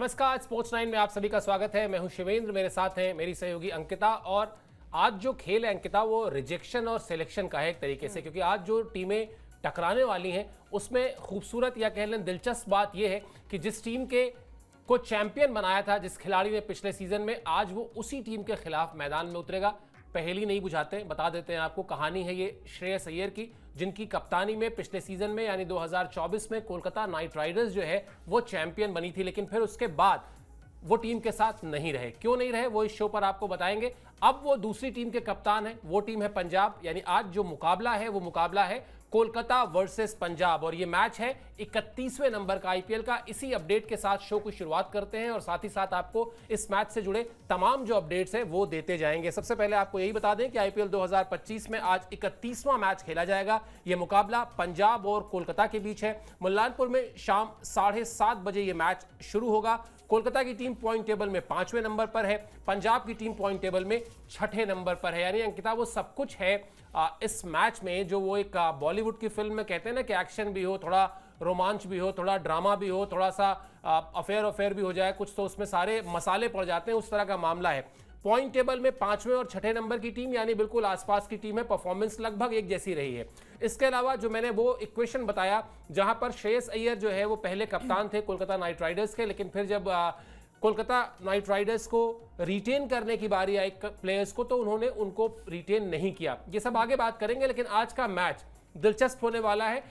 नमस्कार, स्पोर्ट्स 9 में आप सभी का स्वागत है। मैं हूं शिवेंद्र, मेरे साथ हैं मेरी सहयोगी अंकिता। और आज जो खेल है अंकिता, वो रिजेक्शन और सिलेक्शन का है एक तरीके से, क्योंकि आज जो टीमें टकराने वाली हैं उसमें खूबसूरत या कह लें दिलचस्प बात यह है कि जिस टीम के को चैंपियन बनाया था जिस खिलाड़ी ने पिछले सीजन में, आज वो उसी टीम के खिलाफ मैदान में उतरेगा। पहेली नहीं बुझाते, बता देते हैं आपको। कहानी है ये श्रेयस अय्यर की, जिनकी कप्तानी में पिछले सीजन में यानी 2024 में कोलकाता नाइट राइडर्स जो है वो चैंपियन बनी थी, लेकिन फिर उसके बाद वो टीम के साथ नहीं रहे। क्यों नहीं रहे वो इस शो पर आपको बताएंगे। अब वो दूसरी टीम के कप्तान है, वो टीम है पंजाब। यानी आज जो मुकाबला है वो मुकाबला है कोलकाता वर्सेस पंजाब, और ये मैच है 31वें नंबर का आईपीएल का। इसी अपडेट के साथ शो की शुरुआत करते हैं और साथ ही साथ आपको इस मैच से जुड़े तमाम जो अपडेट्स हैं वो देते जाएंगे। सबसे पहले आपको यही बता दें कि आईपीएल 2025 में आज 31वां मैच खेला जाएगा। यह मुकाबला पंजाब और कोलकाता के बीच है। मुल्लानपुर में शाम 7:30 बजे यह मैच शुरू होगा। कोलकाता की टीम पॉइंट टेबल में 5वें नंबर पर है, पंजाब की टीम पॉइंट टेबल में 6ठे नंबर पर है। यानी अंकिता वो सब कुछ है इस मैच में, जो वो एक बॉलीवुड की फिल्म में कहते हैं ना कि एक्शन भी हो, थोड़ा रोमांच भी हो, थोड़ा ड्रामा भी हो, थोड़ा सा अफेयर भी हो जाए कुछ, तो उसमें सारे मसाले पड़ जाते हैं, उस तरह का मामला है। पॉइंट टेबल में 5वें और 6ठे नंबर की टीम यानी बिल्कुल आसपास की टीम है। परफॉर्मेंस लगभग एक जैसी रही है। इसके अलावा जो मैंने वो इक्वेशन बताया जहां पर श्रेयस अय्यर जो है वो पहले कप्तान थे कोलकाता नाइट राइडर्स के, लेकिन फिर जब कोलकाता नाइट राइडर्स को रिटेन करने की बारी आई प्लेयर्स को, तो उन्होंने उनको रिटेन नहीं किया। ये सब आगे बात करेंगे, लेकिन आज का मैच दिलचस्प होने वाला है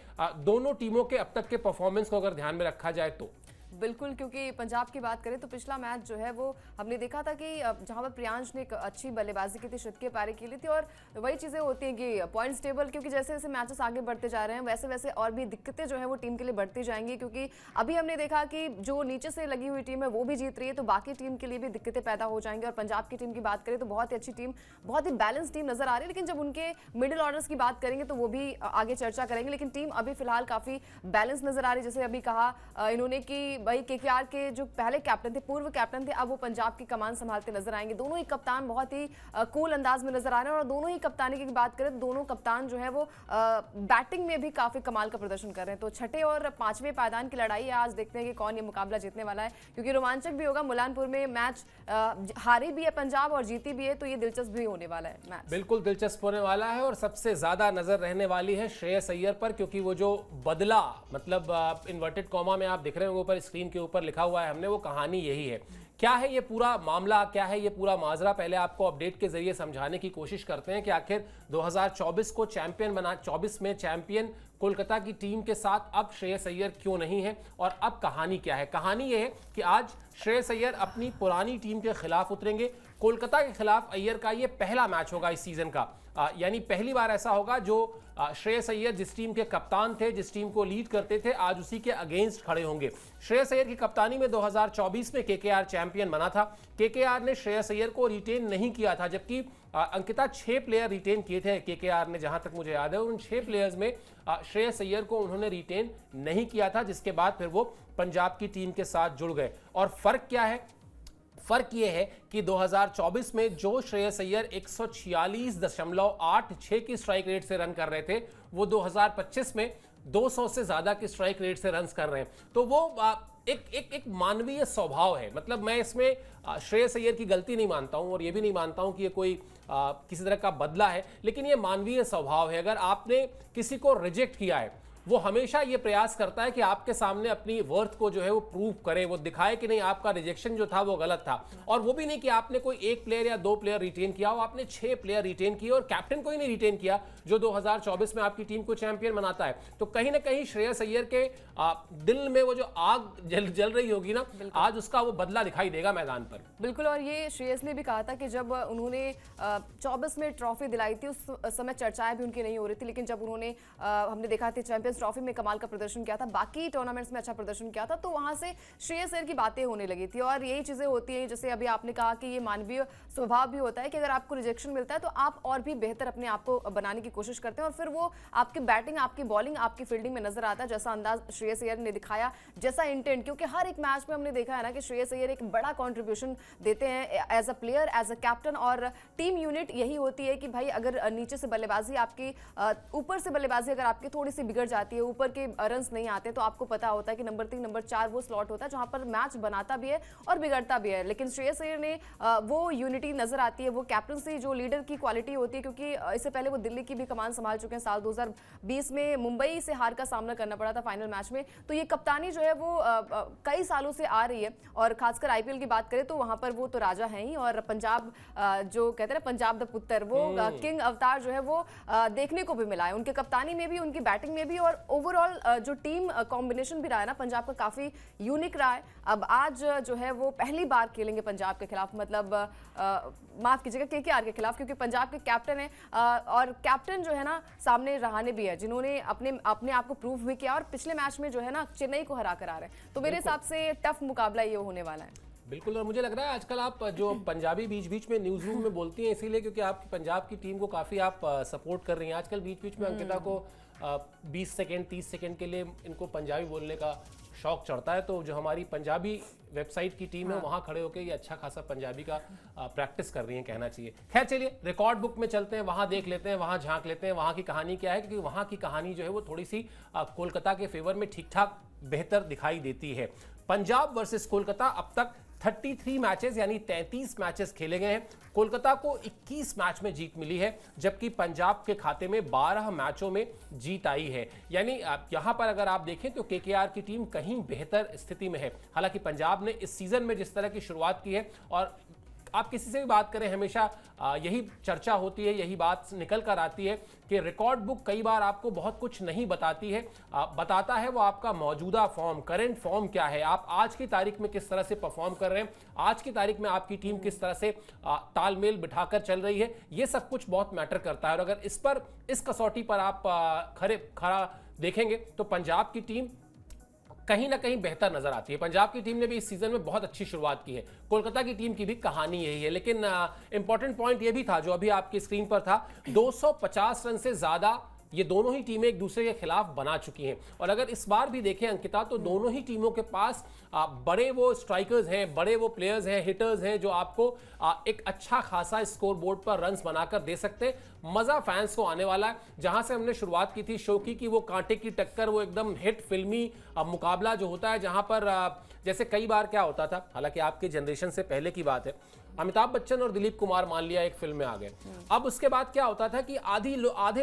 दोनों टीमों के अब तक के परफॉर्मेंस को अगर ध्यान में रखा जाए तो। बिल्कुल, क्योंकि पंजाब की बात करें तो पिछला मैच जो है वो हमने देखा था कि जहां पर प्रियांश ने एक अच्छी बल्लेबाजी की थी, शतकीय पारी की ली थी, और वही चीज़ें होती हैं कि पॉइंट्स टेबल, क्योंकि जैसे जैसे मैचेस आगे बढ़ते जा रहे हैं वैसे वैसे और भी दिक्कतें जो है वो टीम के लिए बढ़ती जाएंगी। क्योंकि अभी हमने देखा कि जो नीचे से लगी हुई टीम है वो भी जीत रही है, तो बाकी टीम के लिए भी दिक्कतें पैदा हो जाएंगी। और पंजाब की टीम की बात करें तो बहुत ही अच्छी टीम, बहुत ही बैलेंस टीम नजर आ रही है, लेकिन जब उनके मिडिल ऑर्डर्स की बात करेंगे तो वो भी आगे चर्चा करेंगे। लेकिन टीम अभी फिलहाल काफ़ी बैलेंस नजर आ रही है। जैसे अभी कहा इन्होंने कि भाई केकेआर के जो पहले कैप्टन थे, पूर्व कैप्टन थे, अब वो पंजाब की कमान संभालते नजर आएंगे। दोनों ही कप्तान बहुत ही कूल अंदाज में नजर आ रहे हैं, और दोनों ही कप्तानी की बात करें तो दोनों कप्तान जो है वो बैटिंग में भी काफी कमाल का प्रदर्शन कर रहे हैं। तो 6ठे और 5वें पायदान की लड़ाई है। आज देखते हैं कि कौन ये मुकाबला जीतने वाला है, क्योंकि रोमांचक भी होगा। मुल्लानपुर में मैच हारी भी है पंजाब और जीती भी है, तो ये दिलचस्प भी होने वाला है मैच। बिल्कुल दिलचस्प होने वाला है, और सबसे ज्यादा नजर रहने वाली है श्रेयस अय्यर पर, क्योंकि वो जो बदला, मतलब इन्वर्टेड कॉमा में आप दिख रहे हो ऊपर स्क्रीन के ऊपर लिखा हुआ है हमने, वो कहानी यही है। क्या है ये पूरा मामला, क्या है ये पूरा माजरा, पहले आपको अपडेट के जरिए समझाने की कोशिश करते हैं कि आखिर 2024 को चैंपियन बना, 24 में चैंपियन कोलकाता की टीम के साथ अब श्रेयस अय्यर क्यों नहीं है, और अब कहानी क्या है। कहानी ये है कि आज श्रेयस अय्यर अपनी पुरानी टीम के खिलाफ उतरेंगे। कोलकाता के खिलाफ अय्यर का ये पहला मैच होगा इस सीजन का, यानी पहली बार ऐसा होगा जो श्रेयस अय्यर जिस टीम के कप्तान थे, जिस टीम को लीड करते थे, आज उसी के अगेंस्ट खड़े होंगे। श्रेयस अय्यर की कप्तानी में 2024 में केकेआर चैंपियन बना था। केकेआर ने श्रेयस अय्यर को रिटेन नहीं किया था, जबकि अंकिता 6 प्लेयर रिटेन किए थे केकेआर ने, जहां तक मुझे याद है। उन 6 प्लेयर्स में श्रेयस अय्यर को उन्होंने रिटेन नहीं किया था, जिसके बाद फिर वो पंजाब की टीम के साथ जुड़ गए। और फर्क क्या है? फर्क यह है कि 2024 में जो श्रेयस अय्यर 146.86 की स्ट्राइक रेट से रन कर रहे थे, वो 2025 में 200 से ज्यादा की स्ट्राइक रेट से रन कर रहे हैं। तो वो एक मानवीय स्वभाव है। मतलब मैं इसमें श्रेयस अय्यर की गलती नहीं मानता हूं, और ये भी नहीं मानता हूं कि ये कोई किसी तरह का बदला है, लेकिन ये मानवीय स्वभाव है। अगर आपने किसी को रिजेक्ट किया है, वो हमेशा ये प्रयास करता है कि आपके सामने अपनी वर्थ को जो है वो प्रूव करे, वो दिखाए कि नहीं आपका रिजेक्शन जो था वो गलत था। और वो भी नहीं कि आपने कोई 1 प्लेयर या 2 प्लेयर रिटेन किया हो, आपने 6 प्लेयर रिटेन किए, और कैप्टन को ही नहीं रिटेन किया जो 2024 में आपकी टीम को चैंपियन बनाता है। तो कहीं ना कहीं श्रेयस अय्यर के दिल में वो जो आग जल रही होगी ना, आज उसका वो बदला दिखाई देगा मैदान पर। बिल्कुल, और ये श्रेयस ने भी कहा था कि जब उन्होंने 24 में ट्रॉफी दिलाई थी उस समय चर्चाएं भी उनकी नहीं हो रही थी, लेकिन जब उन्होंने हमने देखा था चैंपियंस ट्रॉफी में कमाल का प्रदर्शन किया था, बाकी टूर्नामेंट्स में अच्छा प्रदर्शन किया था, तो वहां से श्रेयस अय्यर की बातें होने लगी थी। और यही चीजें होती हैं, जैसे अभी आपने कहा कि ये मानवीय स्वभाव भी होता है कि अगर आपको रिजेक्शन मिलता है तो आप और भी बेहतर अपने आप को बनाने की कोशिश करते हैं, और फिर वो आपकी बैटिंग, आपकी बॉलिंग, आपकी फील्डिंग में नजर आता है। जैसा अंदाज श्रेयस अय्यर ने दिखाया, जैसा इंटेंट, क्योंकि हर एक मैच में हमने देखा है ना कि श्रेयस अय्यर एक बड़ा कॉन्ट्रीब्यूशन देते हैं as a player, as a captain. और टीम यूनिट यही होती है कि भाई अगर नीचे से बल्लेबाजी आपकी, ऊपर से बल्लेबाजी अगर आपकी थोड़ी सी बिगड़ जाती जाती है, ऊपर के रन्स नहीं आते, तो आपको पता होता है कि नंबर 3 नंबर 4 वो स्लॉट होता है जहां पर मैच बनाता भी है और बिगड़ता भी है। लेकिन श्रेयस अय्यर ने वो यूनिटी नजर आती है, वो कैप्टनसी जो लीडर की क्वालिटी होती है, क्योंकि इससे पहले वो दिल्ली की भी कमान संभाल चुके हैं। साल 2020 में मुंबई से हार का सामना करना पड़ा था फाइनल मैच में। तो ये कप्तानी जो है वो कई सालों से आ रही है, और खासकर आईपीएल की बात करें तो वहां पर वो तो राजा हैं ही, और पंजाब जो कहते हैं ना पंजाब द पुत्र, वो किंग अवतार जो है वो देखने को भी मिला है उनके कप्तानी में भी, उनकी बैटिंग में भी, और ओवरऑल जो टीम कॉम्बिनेशन भी रहा है ना पंजाब का, काफी यूनिक रहा है। अब आज जो है वो पहली बार खेलेंगे पंजाब के खिलाफ, मतलब माफ कीजिएगा केकेआर के खिलाफ, क्योंकि पंजाब के कैप्टन है और कैप्टन जो है ना सामने रहाने भी है, जिन्होंने अपने आप को प्रूव भी किया, और पिछले मैच में जो है ना चेन्नई को हरा कर आ रहे हैं। तो मेरे हिसाब से टफ मुकाबला ये होने वाला है। बिल्कुल, और मुझे लग रहा है आजकल आप जो पंजाबी बीच बीच में न्यूज रूम में बोलती हैं इसीलिए क्योंकि आप पंजाब की टीम को काफ़ी आप सपोर्ट कर रही हैं। आजकल बीच बीच में अंकिता को 20 सेकेंड 30 सेकेंड के लिए इनको पंजाबी बोलने का शौक चढ़ता है, तो जो हमारी पंजाबी वेबसाइट की टीम है वहाँ खड़े होकर ये अच्छा खासा पंजाबी का प्रैक्टिस कर रही है, कहना चाहिए। खैर चलिए रिकॉर्ड बुक में चलते हैं, वहाँ देख लेते हैं, वहाँ झांक लेते हैं वहाँ की कहानी क्या है, क्योंकि वहाँ की कहानी जो है वो थोड़ी सी कोलकाता के फेवर में ठीक ठाक बेहतर दिखाई देती है। पंजाब वर्सेस कोलकाता, अब तक 33 मैचेस यानी 33 मैचेस खेले गए हैं। कोलकाता को 21 मैच में जीत मिली है, जबकि पंजाब के खाते में 12 मैचों में जीत आई है। यानी यहां पर अगर आप देखें तो केकेआर की टीम कहीं बेहतर स्थिति में है। हालांकि पंजाब ने इस सीजन में जिस तरह की शुरुआत की है, और आप किसी से भी बात करें हमेशा यही चर्चा होती है, यही बात निकल कर आती है कि रिकॉर्ड बुक कई बार आपको बहुत कुछ नहीं बताती है, बताता है वो आपका मौजूदा फॉर्म, करंट फॉर्म क्या है, आप आज की तारीख में किस तरह से परफॉर्म कर रहे हैं, आज की तारीख में आपकी टीम किस तरह से तालमेल बिठाकर चल रही है, ये सब कुछ बहुत मैटर करता है। और अगर इस कसौटी पर आप खरा देखेंगे तो पंजाब की टीम कहीं ना कहीं बेहतर नजर आती है। पंजाब की टीम ने भी इस सीजन में बहुत अच्छी शुरुआत की है, कोलकाता की टीम की भी कहानी यही है। लेकिन इंपॉर्टेंट पॉइंट ये भी था जो अभी आपकी स्क्रीन पर था, 250 रन से ज्यादा ये दोनों ही टीमें एक दूसरे के खिलाफ बना चुकी हैं। और अगर इस बार भी देखें अंकिता, तो दोनों ही टीमों के पास बड़े वो स्ट्राइकर्स हैं, बड़े वो प्लेयर्स हैं, हिटर्स हैं, जो आपको एक अच्छा खासा स्कोर बोर्ड पर रन्स बनाकर दे सकते हैं। मजा फैंस को आने वाला है। जहां से हमने शुरुआत की थी शो की, वो कांटे की टक्कर, वो एकदम हिट फिल्मी मुकाबला जो होता है, जहां पर जैसे कई बार क्या होता था, हालांकि आपके जनरेशन से पहले की बात है, अमिताभ बच्चन और दिलीप कुमार मान लिया एक फिल्म में आ गए, अब उसके बाद क्या होता था कि आधे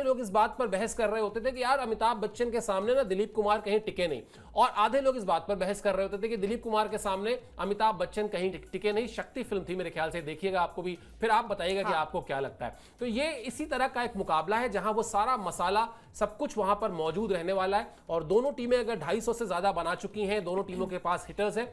लोग इस बात पर बहस कर रहे होते थे कि यार अमिताभ बच्चन के सामने ना दिलीप कुमार कहीं टिके नहीं, और आधे लोग इस बात पर बहस कर रहे होते थे कि दिलीप कुमार के सामने अमिताभ बच्चन कहीं टिके नहीं। शक्ति फिल्म थी मेरे ख्याल से, देखिएगा आपको भी, फिर आप बताइएगा कि आपको क्या लगता है। तो ये इसी तरह का एक मुकाबला है जहां वो सारा मसाला सब कुछ वहां पर मौजूद रहने वाला है, और दोनों टीमें अगर 250 से ज्यादा बना चुकी हैं, दोनों टीमों के पास हिटर्स हैं,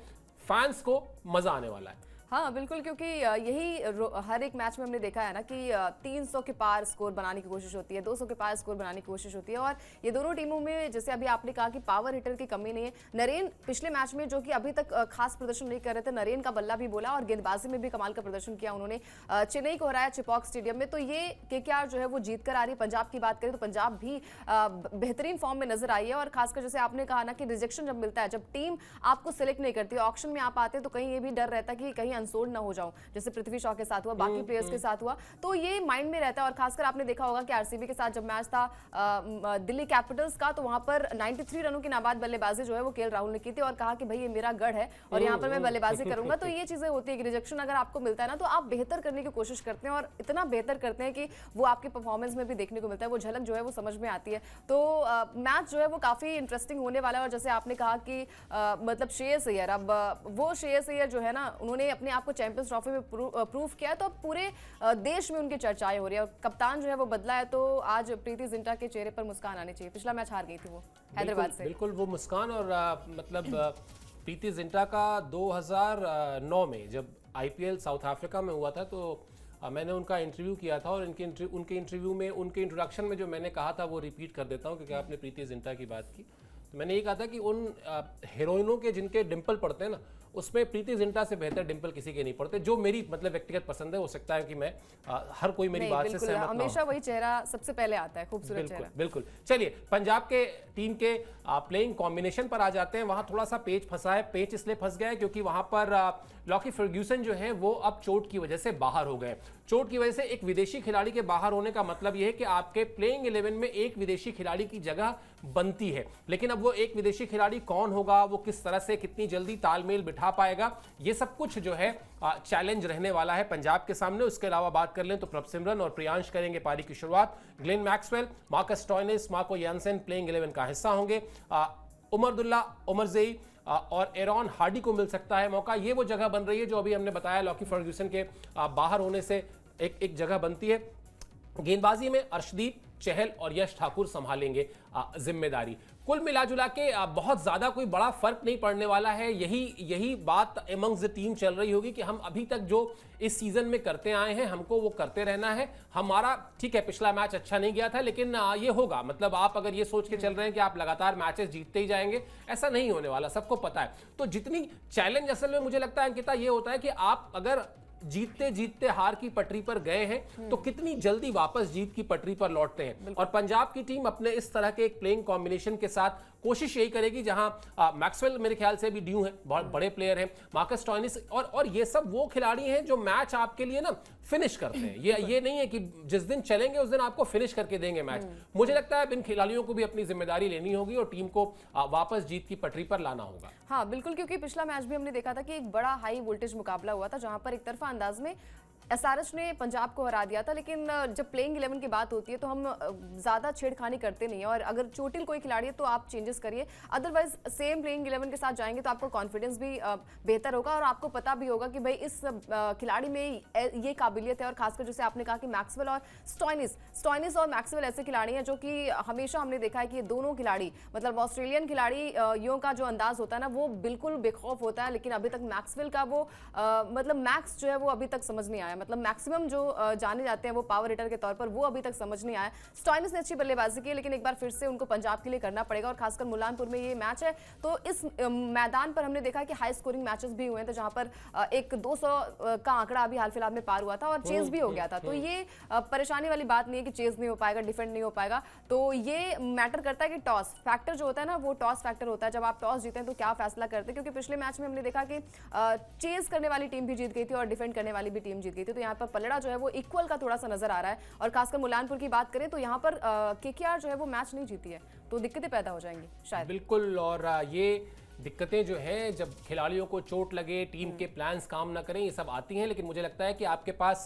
फैंस को मजा आने वाला है। हाँ बिल्कुल, क्योंकि यही हर एक मैच में हमने देखा है ना कि 300 के पार स्कोर बनाने की कोशिश होती है, 200 के पार स्कोर बनाने की कोशिश होती है, और ये दोनों टीमों में जैसे अभी आपने कहा कि पावर हिटर की कमी नहीं है। नरेन पिछले मैच में जो कि अभी तक खास प्रदर्शन नहीं कर रहे थे, नरेन का बल्ला भी बोला और गेंदबाजी में भी कमाल का प्रदर्शन किया उन्होंने, चेन्नई को हराया चिपॉक स्टेडियम में। तो ये केकेआर जो है वो जीत कर आ रही है। पंजाब की बात करें तो पंजाब भी बेहतरीन फॉर्म में नजर आई है, और खासकर जैसे आपने कहा ना कि रिजेक्शन जब मिलता है, जब टीम आपको सिलेक्ट नहीं करती, ऑक्शन में आप आते हैं तो कहीं ये भी डर रहता है कि कहीं अनसोल्ड ना हो जाऊं, जैसे पृथ्वी शॉ के साथ हुआ, बाकी प्लेयर्स के साथ हुआ, तो ये माइंड में रहता है। और खासकर आपने देखा होगा कि आरसीबी के साथ जब मैच था दिल्ली कैपिटल्स का, तो वहां पर 93 रनों की नाबाद बल्लेबाजी जो है वो केएल राहुल ने की थी, और कहा कि भाई ये मेरा गढ़ है और यहाँ पर मैं बल्लेबाजी करूंगा। तो ये चीजें होती है कि रिजेक्शन अगर आपको मिलता है ना, तो आप बेहतर करने की कोशिश करते हैं, और इतना बेहतर करते हैं कि वो आपकी परफॉर्मेंस में भी देखने को मिलता है, वो झलक जो है वो समझ में आती है। तो मैच जो है वो काफी इंटरेस्टिंग होने वाला है। और जैसे आपने कहा कि मतलब श्रेयस अय्यर, अब वो श्रेयस अय्यर जो है ना, उन्होंने अपने आप को चैंपियंस ट्रॉफी में प्रूफ किया, तो अब पूरे देश में उनकी चर्चाएं हो रही है, और कप्तान जो है वो बदला है, तो आज प्रीति जिंटा के चेहरे पर मुस्कान आनी चाहिए। पिछला मैच हार गई थी वो हैदराबाद से। बिल्कुल वो मुस्कान, और मतलब प्रीति जिंटा का 2009 में जब आईपीएल साउथ अफ्रीका में हुआ था, तो मैंने उनका इंटरव्यू किया था, और उनके इंटरव्यू में, उनके इंट्रोडक्शन में जो मैंने कहा था वो रिपीट कर देता हूँ, क्योंकि आपने प्रीति जिंटा की बात की। तो मैंने ये कहा था कि उन हीरोइनों के जिनके डिंपल पड़ते हैं ना, उसमें प्रीति जिंटा से बेहतर डिंपल किसी के नहीं पड़ते, जो मेरी मतलब व्यक्तिगत पसंद है। हो सकता है कि मैं हर कोई मेरी बात से सहमत ना हो। हमेशा वही चेहरा सबसे पहले आता है, खूबसूरत चेहरा। बिल्कुल। चलिए पंजाब के टीम के प्लेइंग कॉम्बिनेशन पर आ जाते हैं। वहां थोड़ा सा पेच फंसा है। पेच इसलिए फंस गया है क्योंकि वहां पर लॉकी फर्ग्यूसन जो है वो अब चोट की वजह से बाहर हो गए। चोट की वजह से एक विदेशी खिलाड़ी के बाहर होने का मतलब यह है कि आपके प्लेइंग 11 में एक विदेशी खिलाड़ी की जगह बनती है, लेकिन अब वो एक विदेशी खिलाड़ी कौन होगा, वो किस तरह से कितनी जल्दी तालमेल बिठा पाएगा, ये सब कुछ जो है चैलेंज रहने वाला है पंजाब के सामने। उसके अलावा बात कर लें तो प्रभसिमरन और प्रियांश करेंगे पारी की शुरुआत। Glenn Maxwell, Marcus Stoinis, Marco Jansen playing 11 का हिस्सा होंगे। उमरदुल्ला, उमरजेई और एरॉन हार्डी को मिल सकता है मौका। ये वो जगह बन रही है जो अभी हमने बताया लॉकी फर्ग्यूसन के बाहर होने से एक जगह बनती है। गेंदबाजी में अर्शदीप, चहल और यश ठाकुर संभालेंगे जिम्मेदारी। कुल मिलाजुला के बहुत ज्यादा कोई बड़ा फर्क नहीं पड़ने वाला है। यही बात अमंग्स द टीम चल रही होगी कि हम अभी तक जो इस सीजन में करते आए हैं हमको वो करते रहना है। हमारा ठीक है पिछला मैच अच्छा नहीं गया था, लेकिन ये होगा। मतलब आप अगर ये सोच के चल रहे हैं कि आप लगातार मैचेस जीतते ही जाएंगे, ऐसा नहीं होने वाला, सबको पता है। तो जितनी चैलेंज असल में मुझे लगता है अंकिता ये होता है कि आप अगर जीतते जीतते हार की पटरी पर गए हैं तो कितनी जल्दी वापस जीत की पटरी पर लौटते हैं। और पंजाब की टीम अपने इस तरह के एक प्लेइंग कॉम्बिनेशन के साथ कोशिश यही करेगी, जहां मैक्सवेल मेरे ख्याल से भी ड्यू है, बहुत बड़े प्लेयर हैं, मार्कस स्टॉइनिस और ये सब वो खिलाड़ी हैं जो मैच आपके लिए ना फिनिश करते हैं। ये नहीं है कि जिस दिन चलेंगे उस दिन आपको फिनिश करके देंगे मैच। मुझे लगता है इन खिलाड़ियों को भी अपनी जिम्मेदारी लेनी होगी और टीम को वापस जीत की पटरी पर लाना होगा। हाँ बिल्कुल, क्योंकि पिछला मैच भी हमने देखा था कि एक बड़ा हाई वोल्टेज मुकाबला हुआ था जहां पर एक तरफा अंदाज में एसआरएच ने पंजाब को हरा दिया था। लेकिन जब प्लेइंग 11 की बात होती है तो हम ज़्यादा छेड़खानी करते नहीं है, और अगर चोटिल कोई खिलाड़ी है तो आप चेंजेस करिए, अदरवाइज सेम प्लेइंग 11 के साथ जाएंगे तो आपको कॉन्फिडेंस भी बेहतर होगा और आपको पता भी होगा कि भाई इस खिलाड़ी में ये काबिलियत है। और खासकर जैसे आपने कहा कि मैक्सवेल और स्टॉइनिस और मैक्सवेल ऐसे खिलाड़ी हैं जो कि हमेशा हमने देखा है कि ये दोनों खिलाड़ी, मतलब ऑस्ट्रेलियन खिलाड़ियों का जो अंदाज होता है ना वो बिल्कुल बेखौफ होता है, लेकिन अभी तक मैक्सवेल का वो मतलब मैक्स जो है वो अभी तक समझ नहीं आया। मतलब मैक्सिमम जो जाने जाते हैं वो पावर हिटर के तौर पर, वो अभी तक समझ नहीं आया। स्टॉइनिस ने अच्छी बल्लेबाजी की, लेकिन एक बार फिर से उनको पंजाब के लिए करना पड़ेगा। और खासकर मुलानपुर में ये मैच है तो इस मैदान पर हमने देखा कि हाई स्कोरिंग मैचेस भी हुए थे जहां पर एक 200 का आंकड़ा अभी हाल फिलहाल में पार हुआ था और चेज भी हो गया था। तो ये परेशानी वाली बात नहीं है कि चेज नहीं हो पाएगा, डिफेंड नहीं हो पाएगा। तो ये मैटर करता है कि टॉस फैक्टर जो होता है ना, वो टॉस फैक्टर होता है। जब आप टॉस जीते हैं तो क्या फैसला करते हैं, क्योंकि पिछले मैच में हमने देखा कि चेज करने वाली टीम भी जीत गई थी और डिफेंड करने वाली भी टीम जीत गई थी। तो यहाँ पर पलड़ा जो है वो इक्वल का थोड़ा सा नजर आ रहा है। और खासकर मुलानपुर की बात करें तो यहाँ पर केकेआर जो है वो मैच नहीं जीती है, तो दिक्कतें पैदा हो जाएंगी शायद। बिल्कुल, और ये दिक्कतें जो हैं जब खिलाड़ियों को चोट लगे, टीम के प्लान्स काम ना करें, ये सब आती हैं। लेकिन मुझे लगता है कि आपके पास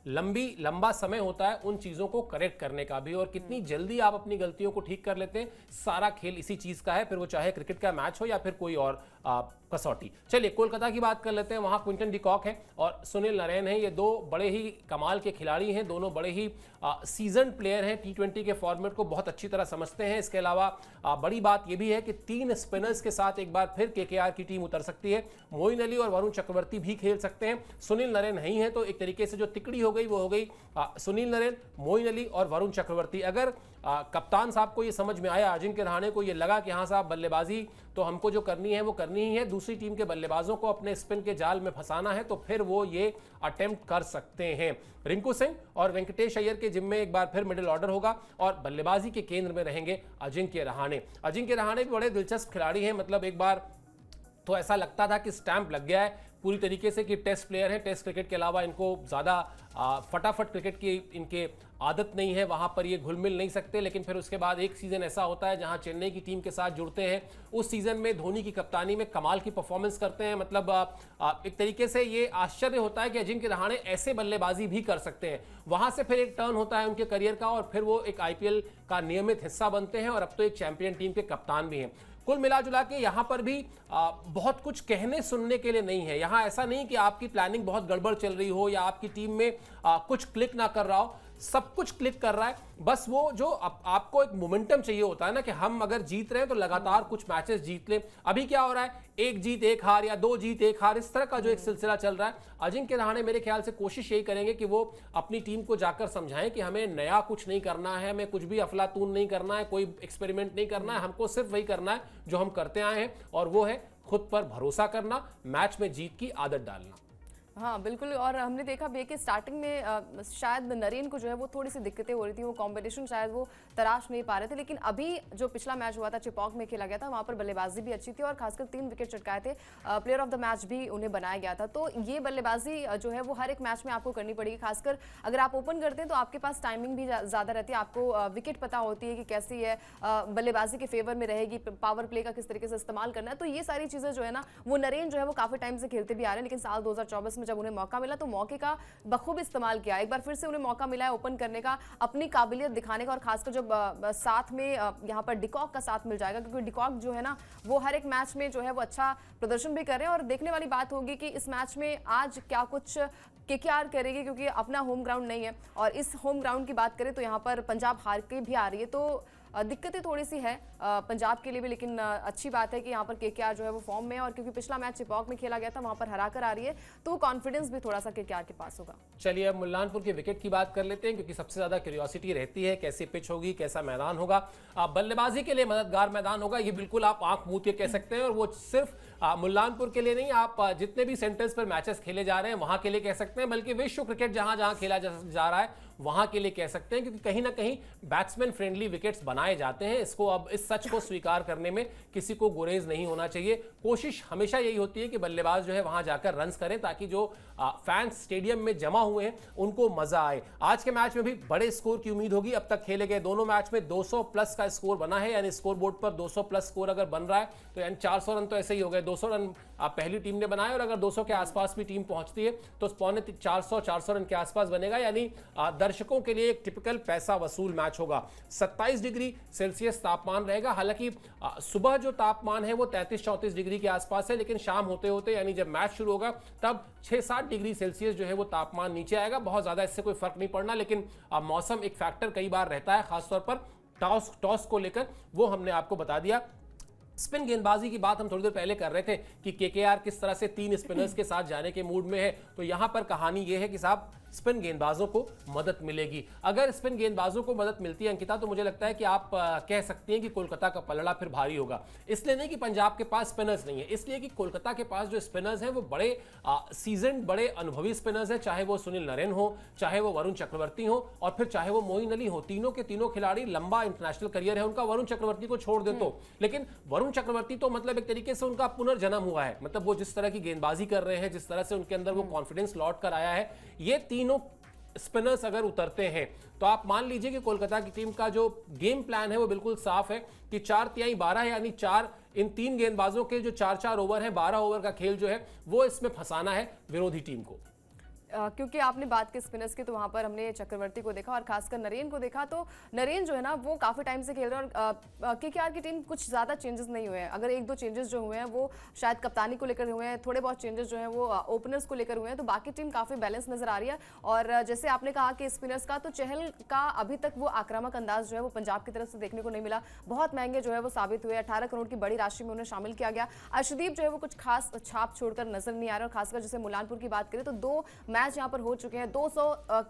लंबा समय होता है उन चीज़ों को करेक्ट करने का भी, और कितनी जल्दी आप अपनी गलतियों को ठीक कर लेते हैं। सारा खेल इसी चीज़ का है, फिर वो चाहे क्रिकेट का मैच हो या फिर कोई और कसौटी। चलिए कोलकाता की बात कर लेते हैं। वहाँ क्विंटन डिकॉक है और सुनील नरेन है। ये दो बड़े ही कमाल के खिलाड़ी हैं, दोनों बड़े ही सीजन प्लेयर हैं, T20 के फॉर्मेट को बहुत अच्छी तरह समझते हैं। इसके अलावा बड़ी बात यह भी है कि 3 स्पिनर्स के साथ एक बार फिर केकेआर की टीम उतर सकती है। मोइन अली और वरुण चक्रवर्ती भी खेल सकते हैं। सुनील नरेन नहीं है तो एक तरीके से जो तिकड़ी हो गई वो हो गई सुनील नरेन, मोइन अली और वरुण चक्रवर्ती। अगर कप्तान साहब को ये समझ में आया, अजिंक्य रहाणे को ये लगा कि हाँ साहब बल्लेबाजी तो हमको जो करनी है वो करनी ही है, दूसरी टीम के बल्लेबाजों को अपने स्पिन के जाल में फंसाना है, तो फिर वो ये अटेम्प्ट कर सकते हैं। रिंकू सिंह और वेंकटेश अय्यर के जिम्मे एक बार फिर मिडिल ऑर्डर होगा और बल्लेबाजी के केंद्र में रहेंगे अजिंक्य रहाणे। अजिंक्य रहाणे भी बड़े दिलचस्प खिलाड़ी हैं। मतलब एक बार तो ऐसा लगता था कि स्टैंप लग गया है पूरी तरीके से कि टेस्ट प्लेयर हैं, टेस्ट क्रिकेट के अलावा इनको ज़्यादा फटाफट क्रिकेट की इनके आदत नहीं है, वहाँ पर ये घुल मिल नहीं सकते। लेकिन फिर उसके बाद एक सीज़न ऐसा होता है जहाँ चेन्नई की टीम के साथ जुड़ते हैं, उस सीज़न में धोनी की कप्तानी में कमाल की परफॉर्मेंस करते हैं। मतलब एक तरीके से ये आश्चर्य होता है कि अजिंक्य रहाणे ऐसे बल्लेबाजी भी कर सकते हैं। वहाँ से फिर एक टर्न होता है उनके करियर का और फिर वो एक IPL का नियमित हिस्सा बनते हैं और अब तो एक चैंपियन टीम के कप्तान भी हैं। कुल मिला जुला के यहाँ पर भी बहुत कुछ कहने सुनने के लिए नहीं है। यहाँ ऐसा नहीं कि आपकी प्लानिंग बहुत गड़बड़ चल रही हो या आपकी टीम में कुछ क्लिक ना कर रहा हो, सब कुछ क्लिक कर रहा है। बस वो जो आपको एक मोमेंटम चाहिए होता है ना कि हम अगर जीत रहे हैं तो लगातार कुछ मैचेस जीत लें। अभी क्या हो रहा है, 1 जीत 1 हार या 2 जीत 1 हार, इस तरह का जो एक सिलसिला चल रहा है। अजिंक्य रहाणे मेरे ख्याल से कोशिश यही करेंगे कि वो अपनी टीम को जाकर समझाएं कि हमें नया कुछ नहीं करना है, हमें कुछ भी अफलातून नहीं करना है, कोई एक्सपेरिमेंट नहीं करना है, हमको सिर्फ वही करना है जो हम करते आए हैं और वो है खुद पर भरोसा करना, मैच में जीत की आदत डालना। हाँ बिल्कुल, और हमने देखा भी है कि स्टार्टिंग में शायद नरेन को जो है वो थोड़ी सी दिक्कतें हो रही थी, वो कॉम्बिनेशन शायद वो तराश नहीं पा रहे थे, लेकिन अभी जो पिछला मैच हुआ था चिपॉक में खेला गया था, वहाँ पर बल्लेबाजी भी अच्छी थी और खासकर 3 विकेट चटकाए थे, प्लेयर ऑफ द मैच भी उन्हें बनाया गया था। तो ये बल्लेबाजी जो है वो हर एक मैच में आपको करनी पड़ेगी, खासकर अगर आप ओपन करते हैं तो आपके पास टाइमिंग भी ज़्यादा रहती है, आपको विकेट पता होती है कि कैसी है, बल्लेबाजी के फेवर में रहेगी, पावर प्ले का किस तरीके से इस्तेमाल करना है। तो ये सारी चीज़ें जो है ना वो नरेन जो है वो काफ़ी टाइम से खेलते भी आ रहे हैं, लेकिन साल 2024 जब उन्हें मौका मिला तो मौके का बखूब इस्तेमाल किया। एक बार फिर से उन्हें मौका मिला है ओपन करने का, अपनी काबिलियत दिखाने का, और खासकर जब साथ में यहाँ पर डिकॉक का साथ मिल जाएगा, क्योंकि डिकॉक जो है ना वो हर एक मैच में जो है वो अच्छा प्रदर्शन भी कर रहे हैं। और देखने वाली बात होगी कि इस मैच में आज क्या कुछ केकेआर करेगी, क्योंकि अपना होम ग्राउंड नहीं है, और इस होम ग्राउंड की बात करें तो यहाँ पर पंजाब हार के भी आ रही है, तो दिक्कतें थोड़ी सी है पंजाब के लिए भी, लेकिन अच्छी बात है कि यहाँ पर केकेआर जो है वो फॉर्म में है, और क्योंकि पिछला मैच चिपॉक में खेला गया था वहाँ पर हरा कर आ रही है, तो कॉन्फिडेंस भी थोड़ा सा केकेआर के पास होगा। चलिए अब मुल्लानपुर के विकेट की बात कर लेते हैं, क्योंकि सबसे ज्यादा क्यूरियोसिटी रहती है कैसी पिच होगी, कैसा मैदान होगा। बल्लेबाजी के लिए मददगार मैदान होगा, ये बिल्कुल आप आंख मूंद के कह सकते हैं, और वो सिर्फ मुल्लानपुर के लिए नहीं, आप जितने भी सेंटर्स पर मैचेस खेले जा रहे हैं वहां के लिए कह सकते हैं, बल्कि विश्व क्रिकेट जहां जहां खेला जा रहा है वहां के लिए कह सकते हैं, क्योंकि कहीं ना कहीं बैट्समैन फ्रेंडली विकेट्स बनाए जाते हैं। इसको अब इस सच को स्वीकार करने में किसी को गुरेज नहीं होना चाहिए। कोशिश हमेशा यही होती है कि बल्लेबाज जो है वहां जाकर रन्स करें, ताकि जो फैंस स्टेडियम में जमा हुए हैं उनको मजा आए। आज के मैच में भी बड़े स्कोर की उम्मीद होगी। अब तक खेले गए दोनों मैच में 200 प्लस का स्कोर बना है, यानी स्कोर बोर्ड पर 200 प्लस स्कोर अगर बन रहा है तो यानी 400 रन तो ऐसे ही हो गए। 200 रन पहली टीम ने बनाए, और अगर 200 के आसपास भी टीम पहुंचती है तो पौने 400 रन के आसपास बनेगा, यानी दर्शकों के लिए एक टिपिकल पैसा वसूल मैच होगा। 27 डिग्री सेल्सियस तापमान रहेगा। हालांकि सुबह जो तापमान है वो 33-34 डिग्री के आसपास है, लेकिन शाम होते होते यानी जब मैच शुरू होगा तब 6-7 डिग्री सेल्सियस जो है वो तापमान नीचे आएगा। बहुत ज्यादा इससे कोई फर्क नहीं पड़ना, लेकिन मौसम एक फैक्टर कई बार रहता है, खासतौर पर टॉस को लेकर, वो हमने आपको बता दिया। स्पिन गेंदबाजी की बात हम थोड़ी देर पहले कर रहे थे कि केकेआर किस तरह से 3 स्पिनर्स के साथ जाने के मूड में है, तो यहां पर कहानी यह है कि साहब स्पिन गेंदबाजों को मदद मिलेगी। अगर स्पिन गेंदबाजों को मदद मिलती है अंकिता, तो मुझे लगता है कि आप कह सकती हैं कि कोलकाता का पलड़ा फिर भारी होगा। इसलिए नहीं कि पंजाब के पास स्पिनर्स नहीं है, इसलिए कि कोलकाता के पास जो स्पिनर्स हैं वो बड़े सीजन्ड, बड़े अनुभवी स्पिनर्स हैं, चाहे वो सुनील नरेन हो, चाहे वो वरुण चक्रवर्ती हो, और फिर चाहे वो मोइन अली हो। तीनों के तीनों खिलाड़ी लंबा इंटरनेशनल करियर है उनका। वरुण चक्रवर्ती को छोड़ दे तो, लेकिन वरुण चक्रवर्ती तो मतलब एक तरीके से उनका पुनर्जन्म हुआ है। मतलब वो जिस तरह की गेंदबाजी कर रहे हैं, जिस तरह से उनके अंदर वो कॉन्फिडेंस लौट कर आया है, ये तीनों स्पिनर्स अगर उतरते हैं तो आप मान लीजिए कि कोलकाता की टीम का जो गेम प्लान है वो बिल्कुल साफ है कि 4-3-12 है, यानी 4 इन 3 गेंदबाजों के जो 4-4 ओवर हैं, 12 ओवर का खेल जो है वो इसमें फंसाना है विरोधी टीम को। क्योंकि आपने बात की स्पिनर्स की, तो वहाँ पर हमने चक्रवर्ती को देखा और खासकर नरेन को देखा, तो नरेन जो है ना वो काफ़ी टाइम से खेल रहे हैं, और केकेआर की टीम कुछ ज़्यादा चेंजेस नहीं हुए हैं। अगर 1-2 चेंजेस जो हुए हैं वो शायद कप्तानी को लेकर हुए हैं, थोड़े बहुत चेंजेस जो हैं वो ओपनर्स को लेकर हुए हैं, तो बाकी टीम काफ़ी बैलेंस नजर आ रही है। और जैसे आपने कहा कि स्पिनर्स का, तो चहल का अभी तक वो आक्रामक अंदाज जो है वो पंजाब की तरफ से देखने को नहीं मिला। बहुत महंगे जो है वो साबित हुए, 18 करोड़ की बड़ी राशि में उन्हें शामिल किया गया। अर्शदीप जो है वो कुछ खास छाप छोड़कर नजर नहीं आ रहा, और खासकर जैसे मुलानपुर की बात करें तो 2 मैच यहाँ पर हो चुके हैं, 200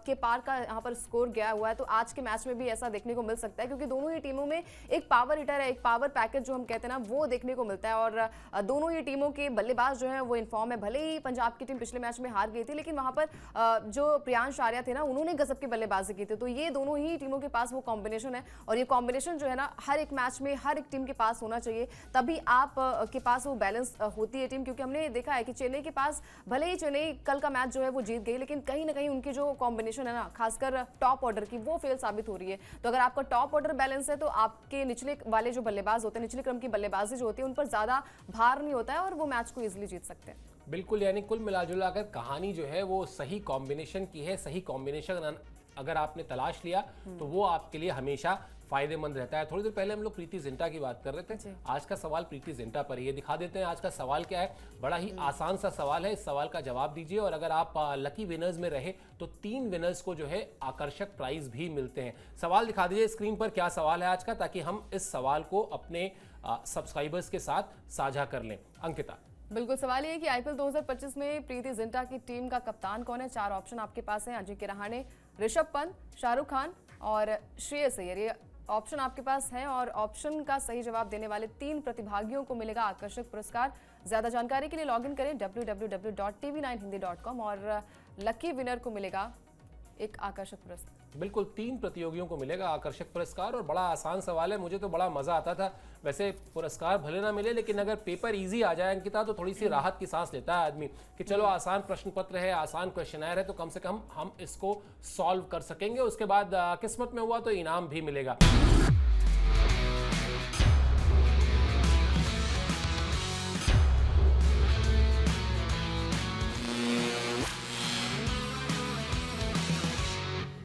के पार का यहाँ पर स्कोर गया हुआ है, तो आज के मैच में भी ऐसा देखने को मिल सकता है, क्योंकि दोनों ही टीमों में एक पावर हिटर है, एक पावर पैकेज जो हम कहते हैं ना वो देखने को मिलता है। और दोनों ही टीमों के बल्लेबाज जो हैं वो इनफॉर्म है। भले ही पंजाब की टीम पिछले मैच में हार गई थी, लेकिन वहां पर जो प्रियांश आर्या थे ना उन्होंने गजब की बल्लेबाजी की थी। तो ये दोनों ही टीमों के पास वो कॉम्बिनेशन है, और ये कॉम्बिनेशन जो है ना हर एक मैच में हर एक टीम के पास होना चाहिए, तभी आप के पास वो बैलेंस होती है टीम। क्योंकि हमने देखा है कि चेन्नई के पास, भले ही चेन्नई कल का मैच जो है वो जीत गई, लेकिन कहीं ना कहीं उनकी जो कॉम्बिनेशन है ना खासकर टॉप ऑर्डर की, वो फेल साबित हो रही है। तो अगर आपका टॉप ऑर्डर बैलेंस है तो आपके निचले वाले जो बल्लेबाज होते हैं, निचले क्रम की बल्लेबाजी जो होती है, उन पर ज्यादा भार नहीं होता है और वो मैच को इजीली जीत सकते हैं। बिल्कुल, यानी कुल मिलाजुला कर कहानी जो है वो सही कॉम्बिनेशन की है। सही कॉम्बिनेशन अगर आपने तलाश लिया तो वो आपके लिए हमेशा फायदेमंद रहता है। थोड़ी देर पहले हम लोग प्रीति जिंटा की बात कर रहे थे, आज का सवाल प्रीति जिंटा पर ही है। दिखा देते हैं आज का सवाल क्या है। बड़ा ही आसान सा सवाल है, इस सवाल का जवाब दीजिए, और अगर आप लकी विनर्स में रहे तो 3 विनर्स को जो है आकर्षक प्राइज भी मिलते हैं। सवाल दिखा दीजिए स्क्रीन पर, क्या सवाल है आज का, ताकि हम इस सवाल को अपने सब्सक्राइबर्स के साथ साझा कर लें। अंकिता, बिल्कुल, सवाल ये है कि आईपीएल 2025 में प्रीति जिंटा की टीम का कप्तान कौन है। 4 ऑप्शन आपके पास हैं, अजिंक्य रहाणे, ऋषभ पंत, शाहरुख खान और श्रेयस अय्यर। ये ऑप्शन आपके पास है और ऑप्शन का सही जवाब देने वाले 3 प्रतिभागियों को मिलेगा आकर्षक पुरस्कार। ज्यादा जानकारी के लिए लॉगिन करें www.tv9hindi.com और लकी विनर को मिलेगा एक आकर्षक पुरस्कार। बिल्कुल 3 प्रतियोगियों को मिलेगा आकर्षक पुरस्कार और बड़ा आसान सवाल है, मुझे तो बड़ा मजा आता था। वैसे पुरस्कार भले ना मिले लेकिन अगर पेपर इजी आ जाए अंकिता तो थोड़ी सी राहत की सांस लेता है आदमी कि चलो आसान प्रश्न पत्र है, आसान क्वेश्चनर है, तो कम से कम हम इसको सॉल्व कर सकेंगे। उसके बाद किस्मत में हुआ तो इनाम भी मिलेगा।